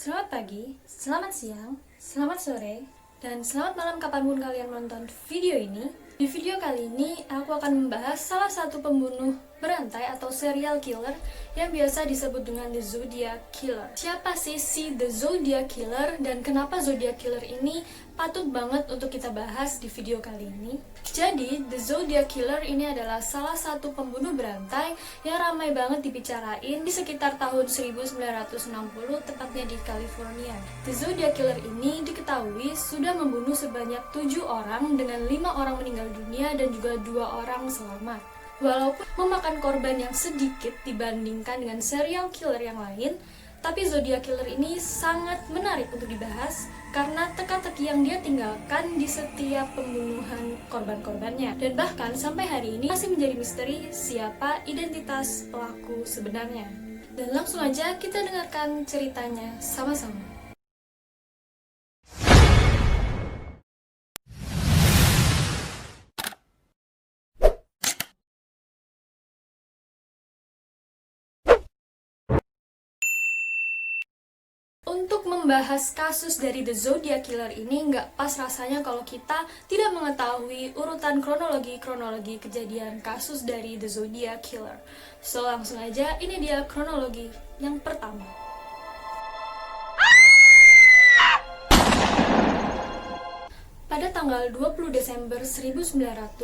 Selamat pagi, selamat siang, selamat sore, dan selamat malam kapanpun kalian menonton video ini. Di video kali ini, aku akan membahas salah satu pembunuh berantai atau serial killer yang biasa disebut dengan The Zodiac Killer. Siapa sih si The Zodiac Killer dan kenapa Zodiac Killer ini patut banget untuk kita bahas di video kali ini? Jadi, The Zodiac Killer ini adalah salah satu pembunuh berantai yang ramai banget dibicarain di sekitar tahun 1960, tepatnya di California. The Zodiac Killer ini diketahui sudah membunuh sebanyak 7 orang dengan 5 orang meninggal dunia dan juga 2 orang selamat. Walaupun memakan korban yang sedikit dibandingkan dengan serial killer yang lain, tapi Zodiac Killer ini sangat menarik untuk dibahas karena teka-teki yang dia tinggalkan di setiap pembunuhan korban-korbannya. Dan bahkan sampai hari ini masih menjadi misteri siapa identitas pelaku sebenarnya. Dan langsung aja kita dengarkan ceritanya sama-sama. Untuk membahas kasus dari The Zodiac Killer ini nggak pas rasanya kalau kita tidak mengetahui urutan kronologi kejadian kasus dari The Zodiac Killer. So langsung aja, ini dia kronologi yang pertama. Pada tanggal 20 Desember 1968,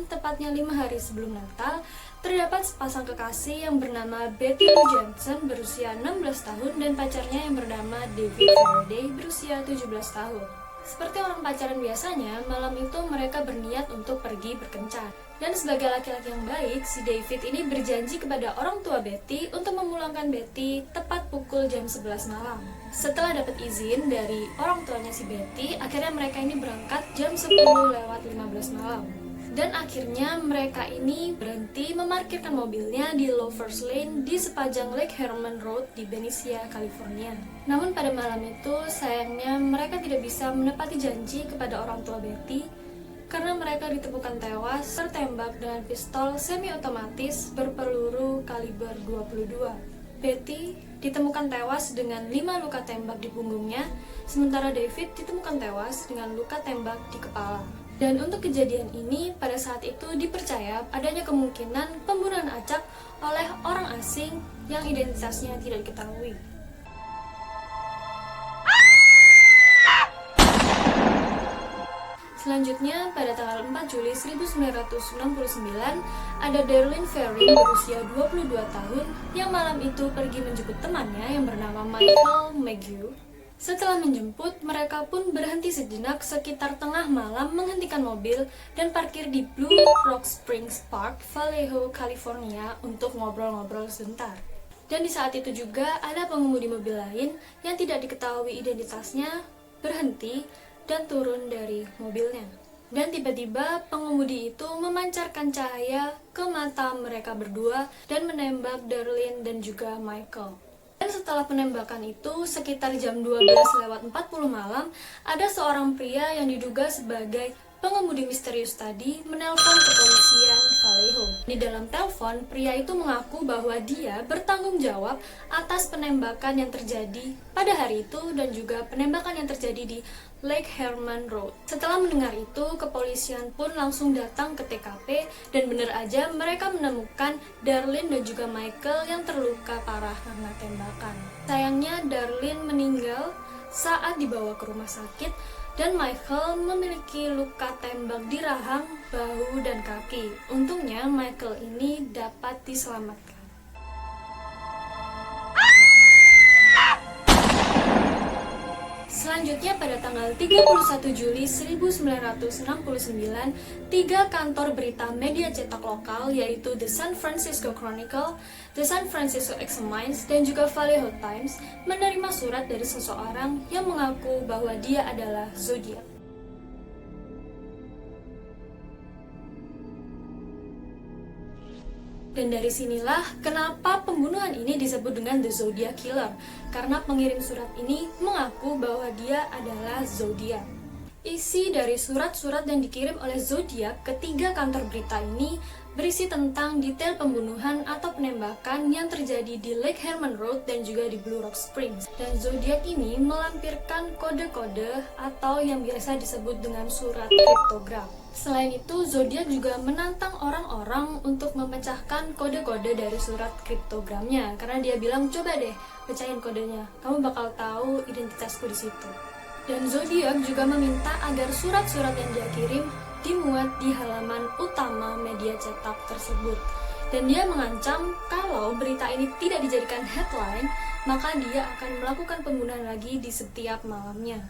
tepatnya 5 hari sebelum Natal, terdapat sepasang kekasih yang bernama Betty Lou Jensen berusia 16 tahun dan pacarnya yang bernama David Faraday berusia 17 tahun. Seperti orang pacaran biasanya, malam itu mereka berniat untuk pergi berkencan. Dan sebagai laki-laki yang baik, si David ini berjanji kepada orang tua Betty untuk memulangkan Betty tepat pukul jam 11 malam. Setelah dapat izin dari orang tuanya si Betty, akhirnya mereka ini berangkat jam 10:15 malam. Dan akhirnya mereka ini berhenti memarkirkan mobilnya di Lovers Lane di sepanjang Lake Herman Road di Benicia, California. Namun pada malam itu, sayangnya mereka tidak bisa menepati janji kepada orang tua Betty karena mereka ditemukan tewas tertembak dengan pistol semi-otomatis berpeluru kaliber 22. Betty ditemukan tewas dengan 5 luka tembak di punggungnya, sementara David ditemukan tewas dengan luka tembak di kepala. Dan untuk kejadian ini, pada saat itu dipercaya adanya kemungkinan pembunuhan acak oleh orang asing yang identitasnya tidak diketahui. Selanjutnya, pada tanggal 4 Juli 1969, ada Darlene Ferrin berusia 22 tahun yang malam itu pergi menjemput temannya yang bernama Michael McGeough. Setelah menjemput, mereka pun berhenti sejenak sekitar tengah malam menghentikan mobil dan parkir di Blue Rock Springs Park, Vallejo, California untuk ngobrol-ngobrol sebentar. Dan di saat itu juga ada pengemudi mobil lain yang tidak diketahui identitasnya berhenti dan turun dari mobilnya. Dan tiba-tiba pengemudi itu memancarkan cahaya ke mata mereka berdua dan menembak Darlene dan juga Michael. Dan setelah penembakan itu, sekitar jam 12:40 malam, ada seorang pria yang diduga sebagai pengemudi misterius tadi menelpon kepolisian Vallejo. Di dalam telepon, pria itu mengaku bahwa dia bertanggung jawab atas penembakan yang terjadi pada hari itu dan juga penembakan yang terjadi di Lake Herman Road. Setelah mendengar itu, kepolisian pun langsung datang ke TKP dan benar aja mereka menemukan Darlene dan juga Michael yang terluka parah karena tembakan. Sayangnya Darlene meninggal saat dibawa ke rumah sakit dan Michael memiliki luka tembak di rahang, bahu, dan kaki. Untungnya Michael ini dapat diselamatkan. Selanjutnya pada tanggal 31 Juli 1969, 3 kantor berita media cetak lokal yaitu The San Francisco Chronicle, The San Francisco Examines, dan juga Vallejo Times menerima surat dari seseorang yang mengaku bahwa dia adalah Zodiac. Dan dari sinilah kenapa pembunuhan ini disebut dengan The Zodiac Killer, karena pengirim surat ini mengaku bahwa dia adalah Zodiac. Isi dari surat-surat yang dikirim oleh Zodiac ke 3 kantor berita ini berisi tentang detail pembunuhan atau penembakan yang terjadi di Lake Herman Road dan juga di Blue Rock Springs. Dan Zodiac ini melampirkan kode-kode atau yang biasa disebut dengan surat kriptogram. Selain itu, Zodiac juga menantang orang-orang untuk memecahkan kode-kode dari surat kriptogramnya, karena dia bilang, coba deh pecahin kodenya, kamu bakal tahu identitasku di situ. Dan Zodiac juga meminta agar surat-surat yang dia kirim dimuat di halaman utama media cetak tersebut. Dan dia mengancam kalau berita ini tidak dijadikan headline, maka dia akan melakukan pembunuhan lagi di setiap malamnya.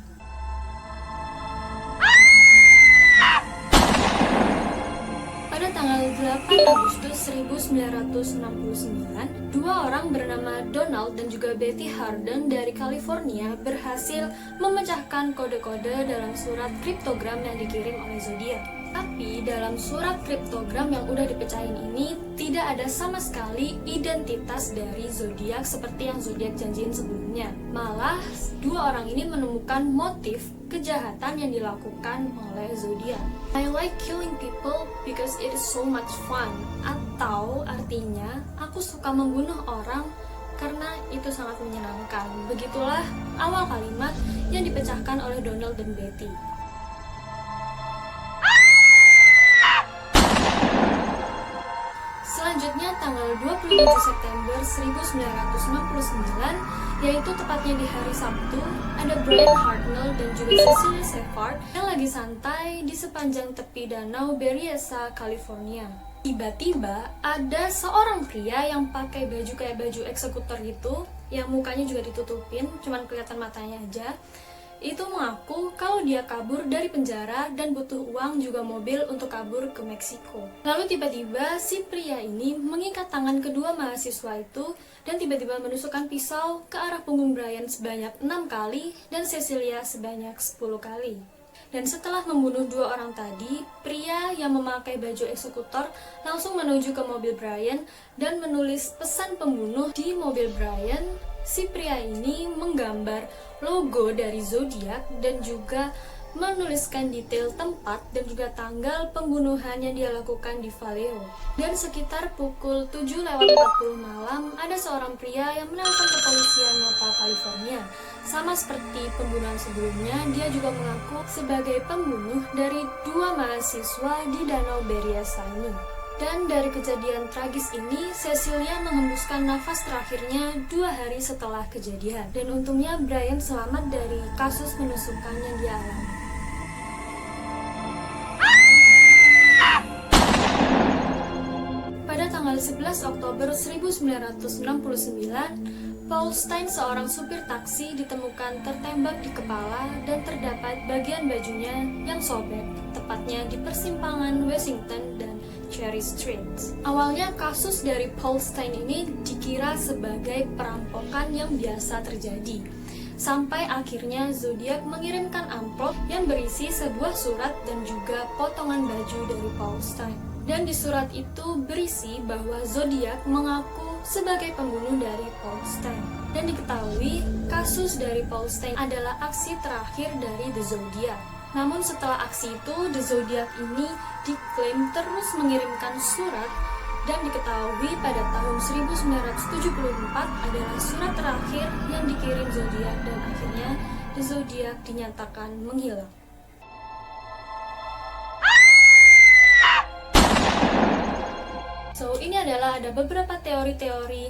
Pada tanggal 8 Agustus 1969, dua orang bernama Donald dan juga Betty Harden dari California berhasil memecahkan kode-kode dalam surat kriptogram yang dikirim oleh Zodiac. Tapi dalam surat kriptogram yang udah dipecahin ini tidak ada sama sekali identitas dari Zodiac seperti yang Zodiac janjiin sebelumnya. Malah dua orang ini menemukan motif kejahatan yang dilakukan oleh Zodiac. I like killing people because it is so much fun. Atau artinya, aku suka membunuh orang karena itu sangat menyenangkan. Begitulah awal kalimat yang dipecahkan oleh Donald dan Betty. Selanjutnya tanggal 27 September 1969, yaitu tepatnya di hari Sabtu, ada Brian Hartnell dan juga Cecilia Shepard yang lagi santai di sepanjang tepi danau Berryessa, California. Tiba-tiba ada seorang pria yang pakai baju kayak baju eksekutor gitu, yang mukanya juga ditutupin, cuman kelihatan matanya aja. Itu mengaku kalau dia kabur dari penjara dan butuh uang juga mobil untuk kabur ke Meksiko. Lalu tiba-tiba si pria ini mengikat tangan kedua mahasiswa itu dan tiba-tiba menusukkan pisau ke arah punggung Brian sebanyak 6 kali dan Cecilia sebanyak 10 kali. Dan setelah membunuh dua orang tadi, pria yang memakai baju eksekutor langsung menuju ke mobil Brian dan menulis pesan pembunuh di mobil Brian. Si pria ini menggambar logo dari Zodiac dan juga menuliskan detail tempat dan juga tanggal pembunuhan yang dia lakukan di Vallejo. Dan sekitar pukul 7:40 malam, ada seorang pria yang menelpon kepolisian Napa, California. Sama seperti pembunuhan sebelumnya, dia juga mengaku sebagai pembunuh dari dua mahasiswa di Danau Berryessa ini. Dan dari kejadian tragis ini, Cecilia menghembuskan nafas terakhirnya 2 hari setelah kejadian. Dan untungnya Brian selamat dari kasus penusukan yang dia alami. Pada tanggal 11 Oktober 1969, Paul Stine, seorang supir taksi, ditemukan tertembak di kepala dan terdapat bagian bajunya yang sobek, tepatnya di persimpangan Washington dan Cherry Street. Awalnya kasus dari Paul Stine ini dikira sebagai perampokan yang biasa terjadi. Sampai akhirnya Zodiac mengirimkan amplop yang berisi sebuah surat dan juga potongan baju dari Paul Stine. Dan di surat itu berisi bahwa Zodiac mengaku sebagai pembunuh dari Paul Stine. Dan diketahui kasus dari Paul Stine adalah aksi terakhir dari The Zodiac. Namun setelah aksi itu, The Zodiac ini diklaim terus mengirimkan surat dan diketahui pada tahun 1974 adalah surat terakhir yang dikirim Zodiac dan akhirnya The Zodiac dinyatakan menghilang. So, ini adalah ada beberapa teori-teori